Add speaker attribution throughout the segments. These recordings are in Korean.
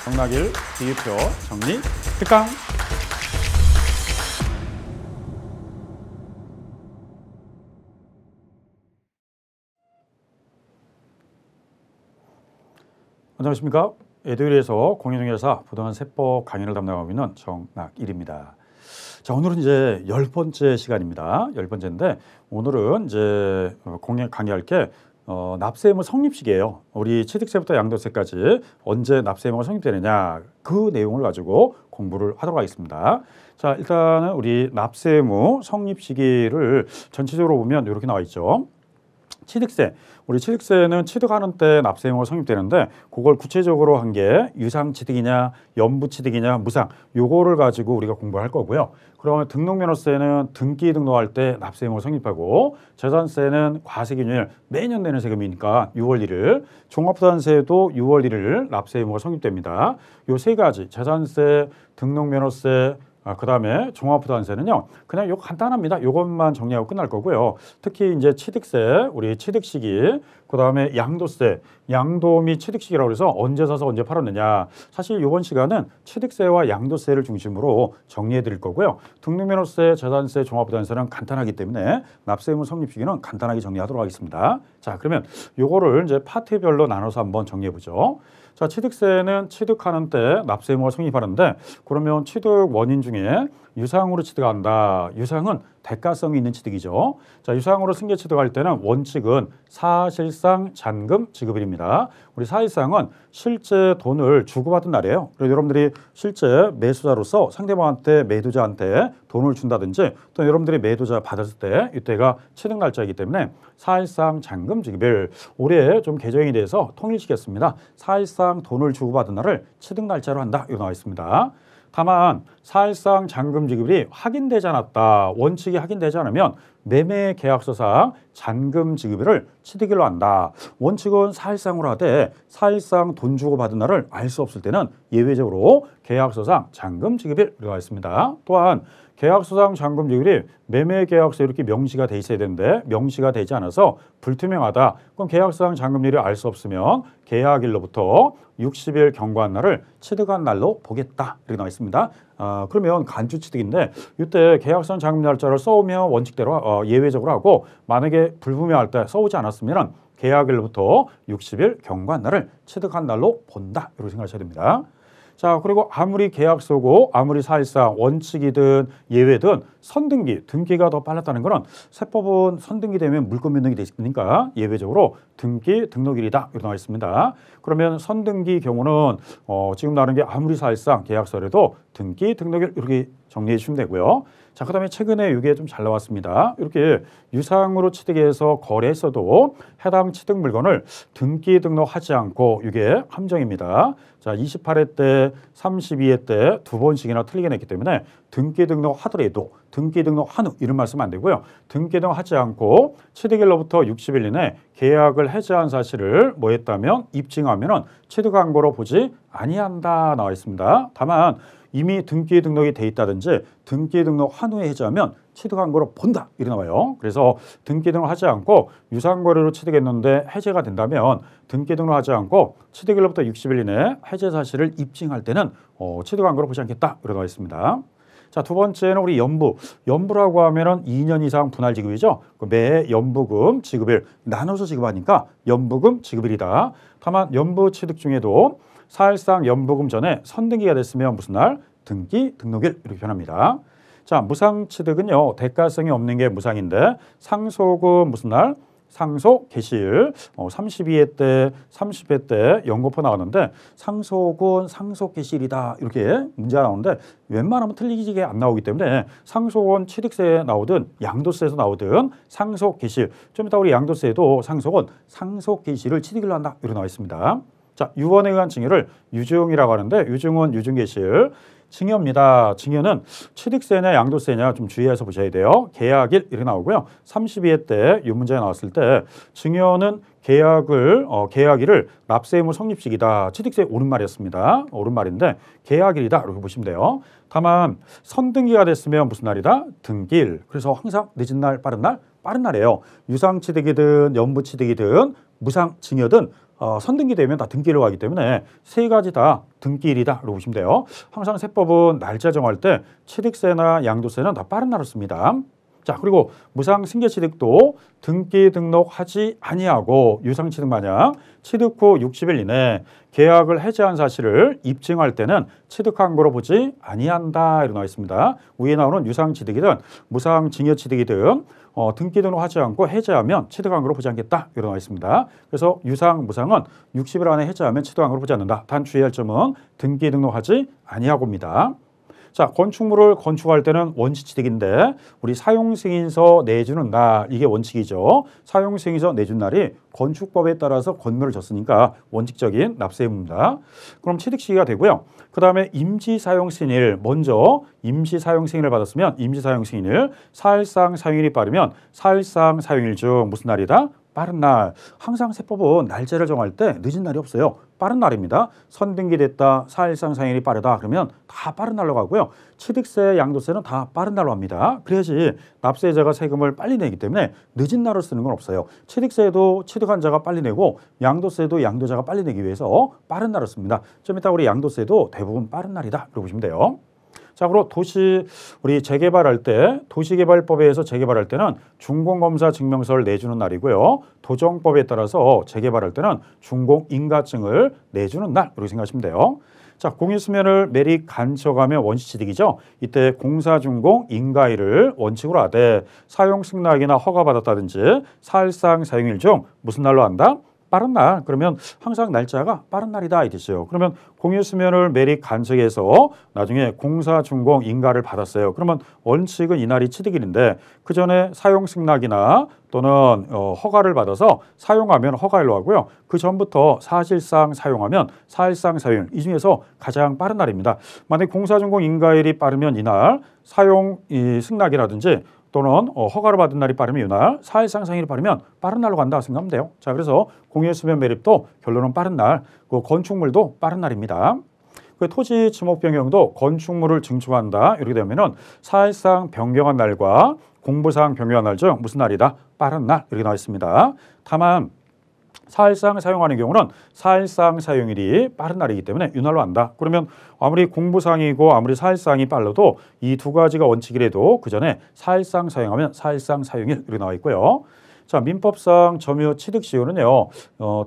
Speaker 1: 정낙일 비유표 정리 특강. 안녕하십니까. 에듀윌에서 공인중개사 부동산 세법 강의를 담당하고 있는 정낙일입니다. 자, 오늘은 이제 10번째 시간입니다. 10번째인데 오늘은 이제 강의할 게 납세 의무 성립식이에요. 우리 취득세부터 양도세까지 언제 납세 의무가 성립되느냐, 그 내용을 가지고 공부를 하도록 하겠습니다. 자, 일단은 우리 납세 의무 성립 시기를 전체적으로 보면 이렇게 나와 있죠. 취득세, 우리 취득세는 취득하는 때 납세 의무가 성립되는데 그걸 구체적으로 한 게 유상취득이냐 연부취득이냐 무상, 요거를 가지고 우리가 공부할 거고요. 그러면 등록면허세는 등기 등록할 때 납세 의무가 성립하고, 재산세는 과세기준일 매년 내는 세금이니까 6월 1일, 종합부동산세도 6월 1일 납세 의무가 성립됩니다. 요 세 가지, 재산세, 등록면허세, 그 다음에 종합부동산세는요, 그냥 요거 간단합니다. 요것만 정리하고 끝날 거고요. 특히 이제 취득세, 우리 취득 시기, 그 다음에 양도세, 양도 및 취득 시기라고 해서 언제 사서 언제 팔았느냐. 사실 이번 시간은 취득세와 양도세를 중심으로 정리해 드릴 거고요. 등록면허세, 재산세, 종합부동산세는 간단하기 때문에 납세 의무 성립 시기는 간단하게 정리하도록 하겠습니다. 자, 그러면 요거를 이제 파트별로 나눠서 한번 정리해 보죠. 자, 취득세는 취득하는 때 납세 의무가 성립하는데, 그러면 취득 원인 중에 유상으로 취득한다. 유상은 대가성이 있는 취득이죠. 자, 유상으로 승계 취득할 때는 원칙은 사실상 잔금 지급일입니다. 우리 사실상은 실제 돈을 주고받은 날이에요. 그래서 여러분들이 실제 매수자로서 상대방한테, 매도자한테 돈을 준다든지, 또 여러분들이 매도자 받았을 때 이때가 취득 날짜이기 때문에 사실상 잔금 지급일, 올해 좀 개정이 돼서 통일시켰습니다. 사실상 돈을 주고받은 날을 취득 날짜로 한다, 이거 나와 있습니다. 다만 사실상 잔금 지급이 확인되지 않았다, 원칙이 확인되지 않으면 매매 계약서상 잔금 지급일을 취득일로 한다. 원칙은 사실상으로 하되 사실상 돈 주고 받은 날을 알 수 없을 때는 예외적으로 계약서상 잔금 지급일 들어가 있습니다. 또한 계약서상 잔금 지급이 매매 계약서에 이렇게 명시가 돼 있어야 되는데 명시가 되지 않아서 불투명하다. 그럼 계약서상 잔금일을 알 수 없으면 계약일로부터 60일 경과한 날을 취득한 날로 보겠다, 이렇게 나와 있습니다. 그러면 간주취득인데 이때 계약서상 잔금 날짜를 써오면 원칙대로 예외적으로 하고, 만약에 불분명할 때 써오지 않았으면 계약일로부터 60일 경과한 날을 취득한 날로 본다, 이렇게 생각하셔야 됩니다. 자, 그리고 아무리 계약서고 아무리 사실상 원칙이든 예외든 선등기, 등기가 더 빨랐다는 거는 세법은 선등기 되면 물권 변동이 돼 있으니까 예외적으로 등기 등록일이다, 이렇게 나와 있습니다. 그러면 선등기 경우는 지금 나오는 게 아무리 사실상 계약서라도 등기 등록일, 이렇게 정리해 주시면 되고요. 자, 그 다음에 최근에 이게 좀 잘 나왔습니다. 이렇게 유상으로 취득해서 거래했어도 해당 취득 물건을 등기 등록하지 않고, 이게 함정입니다. 자, 28회 때, 32회 때 두 번씩이나 틀리게 냈기 때문에 등기 등록하더라도 등기 등록한 후 이런 말씀 안 되고요. 등기 등록하지 않고 취득일로부터 60일 이내 계약을 해지한 사실을 뭐 했다면 입증하면은 취득한 거로 보지 아니한다, 나와 있습니다. 다만 이미 등기 등록이 돼 있다든지 등기 등록한 후에 해지하면 취득한 거로 본다, 이렇게 나와요. 그래서 등기 등록하지 않고 유상거래로 취득했는데 해제가 된다면 등기 등록하지 않고 취득일로부터 60일 이내 해제 사실을 입증할 때는 취득한 거로 보지 않겠다, 이렇게 나와 있습니다. 자, 두 번째는 우리 연부. 연부라고 하면은 2년 이상 분할 지급이죠. 매 연부금 지급일 나눠서 지급하니까 연부금 지급일이다. 다만 연부 취득 중에도 사실상 연부금 전에 선등기가 됐으면 무슨 날? 등기 등록일, 이렇게 변합니다. 자, 무상 취득은요, 대가성이 없는 게 무상인데 상속은 무슨 날? 상속 개시일. 32회 때, 30회 때 연거푸 나왔는데 상속은 상속 개시일이다, 이렇게 문제가 나오는데 웬만하면 틀리게 안 나오기 때문에 상속은 취득세에 나오든 양도세에서 나오든 상속 개시일, 좀 이따 우리 양도세에도 상속은 상속 개시일을 취득일로 한다, 이렇게 나와 있습니다. 자, 유언에 의한 증여를 유증이라고 하는데 유증은 유증개시일, 증여입니다. 증여는 취득세냐 양도세냐 좀 주의해서 보셔야 돼요. 계약일, 이렇게 나오고요. 32회 때 이 문제가 나왔을 때 증여는 계약일을 납세 의무 성립식이다. 취득세 옳은 말이었습니다. 옳은 말인데 계약일이다, 이렇게 보시면 돼요. 다만 선등기가 됐으면 무슨 날이다? 등기일. 그래서 항상 늦은 날, 빠른 날, 빠른 날이에요. 유상취득이든 연부취득이든 무상 증여든 선등기 되면 다 등기일로 가기 때문에 세 가지 다 등기일이다 라고 보시면 돼요. 항상 세법은 날짜 정할 때 취득세나 양도세는 다 빠른 날을 씁니다. 자, 그리고 무상승계취득도 등기 등록하지 아니하고 유상취득 마냥 취득 후 60일 이내 계약을 해지한 사실을 입증할 때는 취득한 거로 보지 아니한다 이렇게 나와 있습니다. 위에 나오는 유상취득이든 무상증여취득이든 등기 등록하지 않고 해지하면 취득한 거로 보지 않겠다 이렇게 나와 있습니다. 그래서 유상, 무상은 60일 안에 해지하면 취득한 거로 보지 않는다. 단 주의할 점은 등기 등록하지 아니하고입니다. 자, 건축물을 건축할 때는 원시취득인데 우리 사용승인서 내주는 날, 이게 원칙이죠. 사용승인서 내준 날이 건축법에 따라서 건물을 졌으니까 원칙적인 납세 의무입니다. 그럼 취득 시기가 되고요. 그 다음에 임시사용승인일, 먼저 임시사용승인을 받았으면 임시사용승인일, 사일상 사용일이 빠르면 사일상 사용일 중 무슨 날이다? 빠른 날. 항상 세법은 날짜를 정할 때 늦은 날이 없어요. 빠른 날입니다. 선등기 됐다, 사일상 사용일이 빠르다 그러면 다 빠른 날로 가고요. 취득세, 양도세는 다 빠른 날로 합니다. 그래야지 납세자가 세금을 빨리 내기 때문에 늦은 날을 쓰는 건 없어요. 취득세도 취득한 자가 빨리 내고 양도세도 양도자가 빨리 내기 위해서 빠른 날을 씁니다. 좀 이따 우리 양도세도 대부분 빠른 날이다 그렇게 보시면 돼요. 자, 그리고 우리 재개발할 때 도시개발법에 의해서 재개발할 때는 준공검사 증명서를 내주는 날이고요. 도정법에 따라서 재개발할 때는 준공인가증을 내주는 날 이렇게 생각하시면 돼요. 자, 공유수면을 매립 간척하면 원시취득이죠. 이때 공사준공 인가일을 원칙으로 하되 사용승낙이나 허가받았다든지 사일상 사용일 중 무슨 날로 한다? 빠른 날. 그러면 항상 날짜가 빠른 날이다 이 뜻이죠. 그러면 공유수면을 매립 간척해서 나중에 공사준공 인가를 받았어요. 그러면 원칙은 이날이 취득일인데 그 전에 사용승낙이나 또는 허가를 받아서 사용하면 허가일로 하고요. 그 전부터 사실상 사용하면 사일상 사용일, 이 중에서 가장 빠른 날입니다. 만약 공사준공 인가일이 빠르면 이날, 승낙이라든지 또는 허가를 받은 날이 빠르면 이날, 사일상 사용일이 빠르면 빠른 날로 간다 생각하면 돼요. 자, 그래서 공유수면 매립도 결론은 빠른 날, 그 건축물도 빠른 날입니다. 그 토지 지목 변경도 건축물을 증축한다 이렇게 되면은 사일상 변경한 날과 공부상 변경한 날 중 무슨 날이다? 빠른 날 이렇게 나와 있습니다. 다만 사일상 사용하는 경우는 사일상 사용일이 빠른 날이기 때문에 이날로 한다. 그러면 아무리 공부상이고 아무리 사일상이 빨라도 이 두 가지가 원칙이라도 그 전에 사일상 사용하면 사일상 사용일 이렇게 나와 있고요. 자, 민법상 점유 취득시효는요,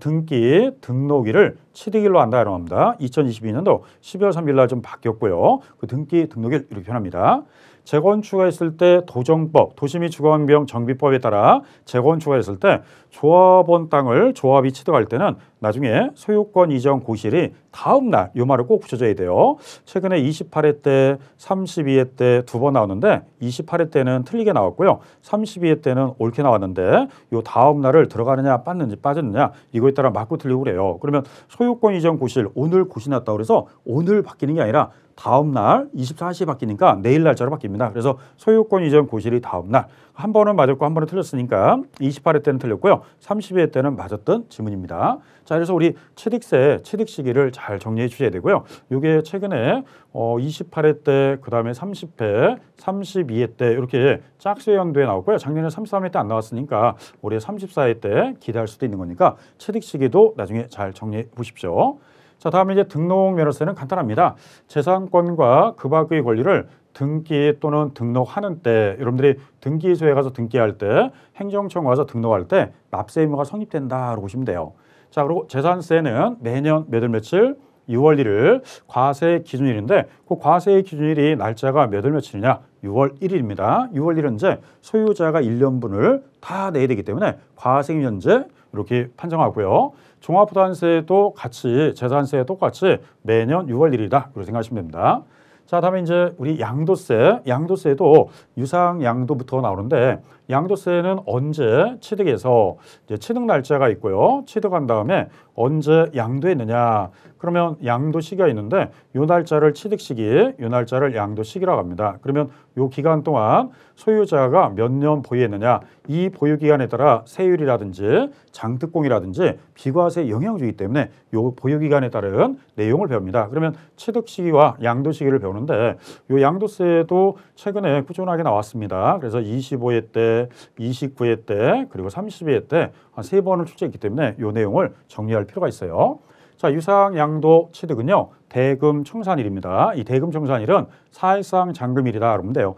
Speaker 1: 등기, 등록일을 취득일로 한다라고 합니다. 2022년도 12월 3일 날 좀 바뀌었고요. 그 등기, 등록일 이렇게 변합니다. 재건축했을 때 도정법, 도시및주거환경 정비법에 따라 재건축했을 때 조합원 땅을 조합이 취득할 때는 나중에 소유권 이전 고시일이 다음 날, 이 말을 꼭 붙여줘야 돼요. 최근에 28회 때, 32회 때 두 번 나왔는데 28회 때는 틀리게 나왔고요. 32회 때는 옳게 나왔는데 이 다음 날을 들어가느냐 빠졌느냐 이거에 따라 맞고 틀리고 그래요. 그러면 소유권 이전 고시일, 오늘 고시 났다고 그래서 오늘 바뀌는 게 아니라 다음 날 24시에 바뀌니까 내일 날짜로 바뀝니다. 그래서 소유권 이전 고시일이 다음 날. 한 번은 맞았고 한 번은 틀렸으니까 28회 때는 틀렸고요. 30회 때는 맞았던 지문입니다. 자, 그래서 우리 취득세, 취득 시기를 잘 정리해 주셔야 되고요. 이게 최근에 28회 때, 그 다음에 30회, 32회 때 이렇게 짝수 연도에 나왔고요. 작년에 33회 때 안 나왔으니까 올해 34회 때 기대할 수도 있는 거니까 취득 시기도 나중에 잘 정리해 보십시오. 자, 다음에 이제 등록면허세는 간단합니다. 재산권과 그 밖의 권리를 등기 또는 등록하는 때, 여러분들이 등기소에 가서 등기할 때, 행정청 와서 등록할 때 납세 의무가 성립된다라고 보시면 돼요. 자, 그리고 재산세는 매년 몇 월 며칠? 6월 1일 과세 기준일인데 그 과세 기준일이 날짜가 몇 월 며칠이냐? 6월 1일입니다. 6월 1일은 이제 소유자가 1년분을 다 내야 되기 때문에 과세연제 이렇게 판정하고요. 종합부담세도 같이 재산세 똑같이 매년 6월 1일이다 그렇게 생각하시면 됩니다. 자, 다음에 이제 우리 양도세도 유상양도부터 나오는데 양도세는 언제 취득해서 이제 취득 날짜가 있고요. 취득한 다음에 언제 양도했느냐. 그러면 양도 시기가 있는데 요 날짜를 취득 시기, 요 날짜를 양도 시기라고 합니다. 그러면 요 기간 동안 소유자가 몇 년 보유했느냐. 이 보유 기간에 따라 세율이라든지 장특공이라든지 비과세 영향을 주기 때문에 요 보유 기간에 따른 내용을 배웁니다. 그러면 취득 시기와 양도 시기를 배우는데 요 양도세도 최근에 꾸준하게 나왔습니다. 그래서 25회 때 때, 29회 때, 그리고 32회 때 한 3번을 출제했기 때문에 이 내용을 정리할 필요가 있어요. 자, 유상양도 취득은요, 대금청산일입니다. 이 대금청산일은 사실상 잔금일이다 그러면 돼요.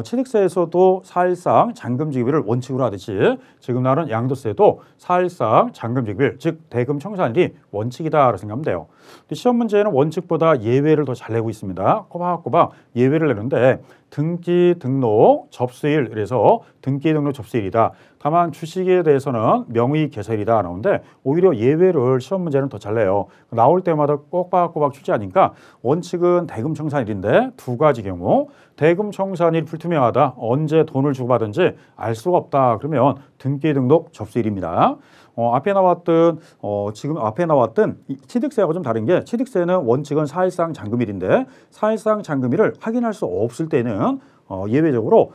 Speaker 1: 취득세에서도 사실상 잔금지급일을 원칙으로 하듯이 지금 나오는 양도세도 사실상 잔금지급일, 즉 대금청산일이 원칙이다라고 생각하면 돼요. 시험 문제는 원칙보다 예외를 더 잘 내고 있습니다. 꼬박꼬박 예외를 내는데 등기 등록 접수일, 그래서 등기 등록 접수일이다. 다만 주식에 대해서는 명의 개설이다 나오는데 오히려 예외를 시험 문제는 더 잘 내요. 나올 때마다 꼬박꼬박 출제하니까 원칙은 대금청산일인데 두 가지 경우 대금청산일 불투명하다. 언제 돈을 주고받은지 알 수가 없다. 그러면 등기 등록 접수일입니다. 지금 앞에 나왔던 취득세하고 좀 다른 게 취득세는 원칙은 사실상 잔금일인데 사실상 잔금일을 확인할 수 없을 때는 예외적으로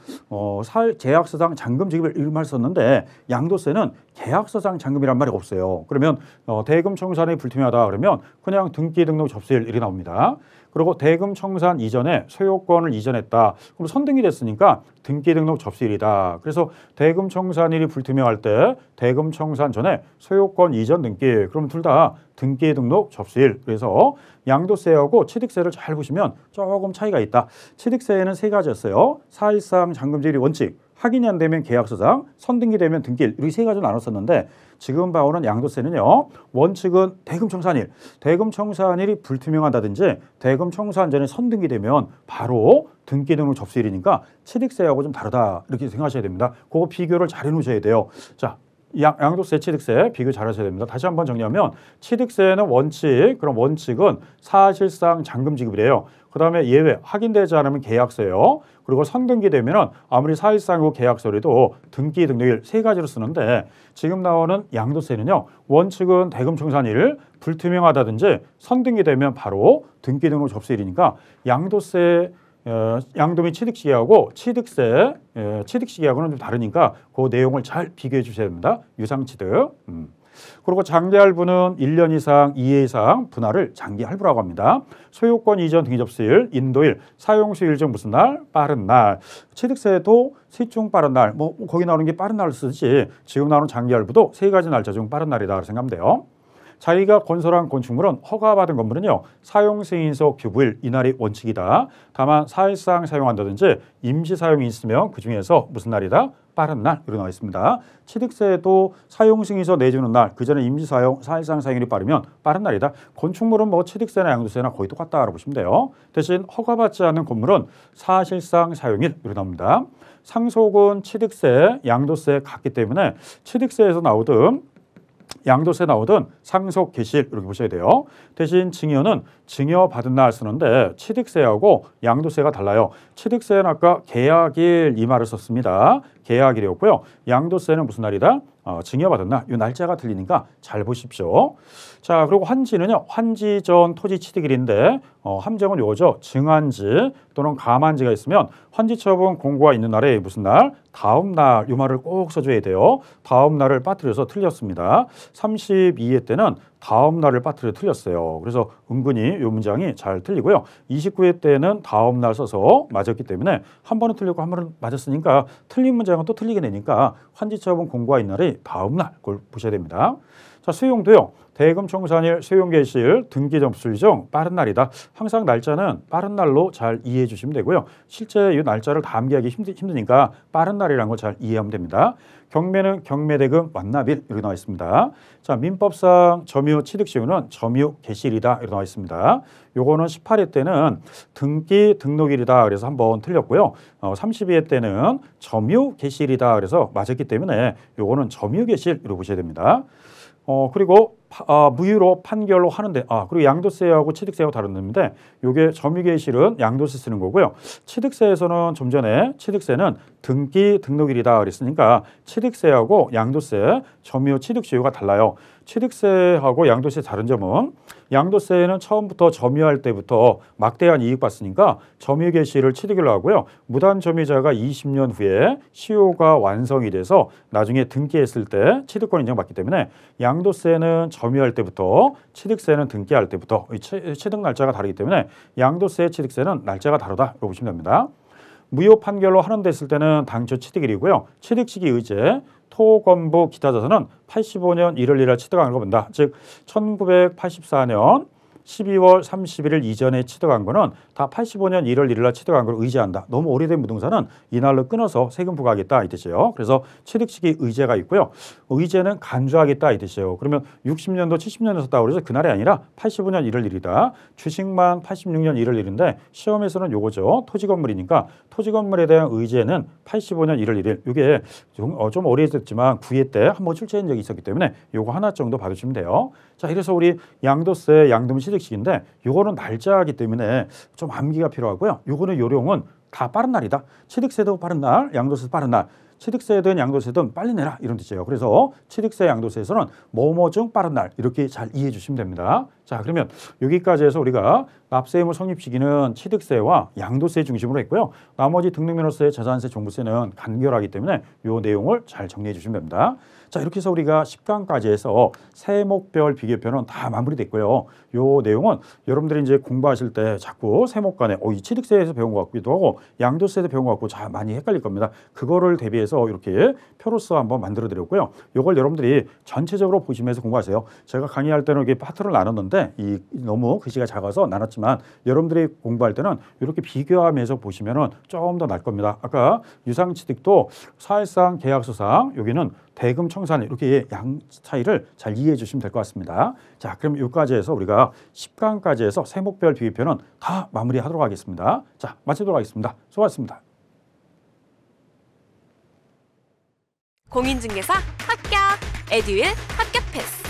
Speaker 1: 계약서상 잔금 지급을 이런 말 썼는데 양도세는 계약서상 잔금이란 말이 없어요. 그러면 대금청산이 불투명하다 그러면 그냥 등기 등록 접수일 이렇게 나옵니다. 그리고 대금청산 이전에 소유권을 이전했다. 그럼 선등이 됐으니까 등기 등록 접수일이다. 그래서 대금청산일이 불투명할 때 대금청산 전에 소유권 이전 등기, 그럼 둘 다 등기 등록 접수일. 그래서 양도세하고 취득세를 잘 보시면 조금 차이가 있다. 취득세에는 3가지였어요. 사실상 잔금지급이 원칙, 확인이 안 되면 계약서상, 선등기 되면 등기일, 이렇게 3가지로 나눴었는데 지금 봐오는 양도세는요, 원칙은 대금청산일, 대금청산일이 불투명하다든지 대금청산 전에 선등기 되면 바로 등기 등록 접수일이니까 취득세하고 좀 다르다 이렇게 생각하셔야 됩니다. 그거 비교를 잘 해놓으셔야 돼요. 자, 양도세, 취득세 비교 잘 하셔야 됩니다. 다시 한번 정리하면 취득세는 원칙, 그럼 원칙은 사실상 잔금 지급이래요. 그 다음에 예외, 확인되지 않으면 계약서예요. 그리고 선등기 되면은 아무리 사실상이고 계약서라도 등기 등록일 3가지로 쓰는데 지금 나오는 양도세는요, 원칙은 대금청산일, 불투명하다든지 선등기 되면 바로 등기 등록 접수일이니까 양도세 양도 및 취득시기하고 취득세, 취득시기하고는 좀 다르니까 그 내용을 잘 비교해 주셔야 됩니다. 유상취득. 그리고 장기할부는 1년 이상, 2회 이상 분할을 장기할부라고 합니다. 소유권 이전 등기 접수일, 인도일, 사용수일 중 무슨 날? 빠른 날. 취득세도 시중 빠른 날, 뭐 거기 나오는 게 빠른 날을 쓰듯이 지금 나오는 장기할부도 3가지 날짜 중 빠른 날이다 생각하면 돼요. 자기가 건설한 건축물은 허가받은 건물은요, 사용승인서 규부일, 이날이 원칙이다. 다만 사실상 사용한다든지 임시 사용이 있으면 그 중에서 무슨 날이다? 빠른 날 이렇게 나와 있습니다. 취득세도 사용승인서 내주는 날, 그 전에 임시 사용, 사실상 사용일이 빠르면 빠른 날이다. 건축물은 뭐 취득세나 양도세나 거의 똑같다라고 보시면 돼요. 대신 허가받지 않는 건물은 사실상 사용일 이렇게 나옵니다. 상속은 취득세, 양도세 같기 때문에 취득세에서 나오든 양도세 나오든 상속 개시일 이렇게 보셔야 돼요. 대신 증여는 증여받은 날 쓰는데 취득세하고 양도세가 달라요. 취득세는 아까 계약일 이 말을 썼습니다. 계약일이었고요. 양도세는 무슨 날이다? 증여받은 날. 이 날짜가 틀리니까 잘 보십시오. 자, 그리고 환지는요, 환지 전 토지 취득일인데 함정은 요거죠. 증환지 또는 감환지가 있으면 환지처분 공고가 있는 날에 무슨 날? 다음 날. 이 말을 꼭 써줘야 돼요. 다음 날을 빠뜨려서 틀렸습니다. 32회 때는 다음 날을 빠뜨려 틀렸어요. 그래서 은근히 이 문장이 잘 틀리고요. 29회 때는 다음 날 써서 맞았기 때문에 한 번은 틀리고 한 번은 맞았으니까 틀린 문장은 또 틀리게 되니까 환지처분 공고가 있는 날이 다음 날 그걸 보셔야 됩니다. 자, 수용도요. 대금청산일, 소용개시일, 등기 접수일 중 빠른 날이다. 항상 날짜는 빠른 날로 잘 이해해 주시면 되고요. 실제 이 날짜를 다 암기하기 힘드니까 빠른 날이라는 걸 잘 이해하면 됩니다. 경매는 경매대금 완납일 이렇게 나와 있습니다. 자, 민법상 점유 취득시효는 점유 개시일이다 이렇게 나와 있습니다. 요거는 18회 때는 등기 등록일이다 그래서 한번 틀렸고요. 32회 때는 점유 개시일이다 그래서 맞았기 때문에 요거는 점유 개시일 이렇게 보셔야 됩니다. 그리고 무효로 판결로 하는데 그리고 양도세하고 취득세하고 다른데 요게 점유개시일은 양도세 쓰는 거고요. 취득세에서는 좀 전에 취득세는 등기 등록일이다 그랬으니까 취득세하고 양도세, 점유 취득시효가 달라요. 취득세하고 양도세 다른 점은 양도세는 처음부터 점유할 때부터 막대한 이익 봤으니까 점유개시일을 취득일로 하고요. 무단 점유자가 20년 후에 시효가 완성이 돼서 나중에 등기했을 때 취득권 인정받기 때문에 양도세는 점유할 때부터, 취득세는 등기할 때부터 취득 날짜가 다르기 때문에 양도세, 취득세는 날짜가 다르다 이렇게 보시면 됩니다. 무효 판결로 환원됐을 때는 당초 취득일이고요. 취득 시기 의제, 토건부 기타 자산은 85년 1월 1일 취득한 거 본다. 즉 1984년 12월 31일 이전에 취득한 거는 다 85년 1월 1일 날 취득한 걸 의제한다. 너무 오래된 부동산은 이날로 끊어서 세금 부과하겠다 이 뜻이에요. 그래서 취득 시기 의제가 있고요. 의제는 간주하겠다 이 뜻이에요. 그러면 60년도 70년도 썼다고 그래서 그날이 아니라 85년 1월 1일이다. 주식만 86년 1월 1일인데 시험에서는 요거죠. 토지 건물이니까 토지 건물에 대한 의제는 85년 1월 1일. 이게 좀 오래됐지만 9회 때 한번 출제한 적이 있었기 때문에 요거 하나 정도 봐주시면 돼요. 자, 이래서 우리 양도세, 양도분 취득식인데 요거는 날짜이기 때문에 좀 암기가 필요하고요. 요거는 요령은 다 빠른 날이다. 취득세도 빠른 날, 양도세도 빠른 날. 취득세든 양도세든 빨리 내라 이런 뜻이에요. 그래서 취득세, 양도세에서는 뭐뭐 중 빠른 날 이렇게 잘 이해해 주시면 됩니다. 자, 그러면 여기까지 해서 우리가 납세 의무 성립 시기는 취득세와 양도세 중심으로 했고요. 나머지 등록면허세, 자산세, 종부세는 간결하기 때문에 요 내용을 잘 정리해 주시면 됩니다. 자, 이렇게 해서 우리가 10강까지 해서 세목별 비교표는 다 마무리됐고요. 요 내용은 여러분들이 이제 공부하실 때 자꾸 세목간에 이 취득세에서 배운 것 같기도 하고 양도세에서 배운 것 같고 자 많이 헷갈릴 겁니다. 그거를 대비해서 이렇게 표로서 한번 만들어 드렸고요. 요걸 여러분들이 전체적으로 보시면서 공부하세요. 제가 강의할 때는 이게 파트를 나눴는데 너무 글씨가 작아서 나눴지만 여러분들이 공부할 때는 이렇게 비교하면서 보시면은 좀 더 나을 겁니다. 아까 유상취득도 사실상 계약서상 여기는 대금 청산 이렇게 양 차이를 잘 이해해 주시면 될 것 같습니다. 자, 그럼 여기까지 해서 우리가 10강까지 해서 세목별 비교표는 다 마무리하도록 하겠습니다. 자, 마치도록 하겠습니다. 수고하셨습니다.
Speaker 2: 공인중개사 합격! 에듀윌 합격 패스!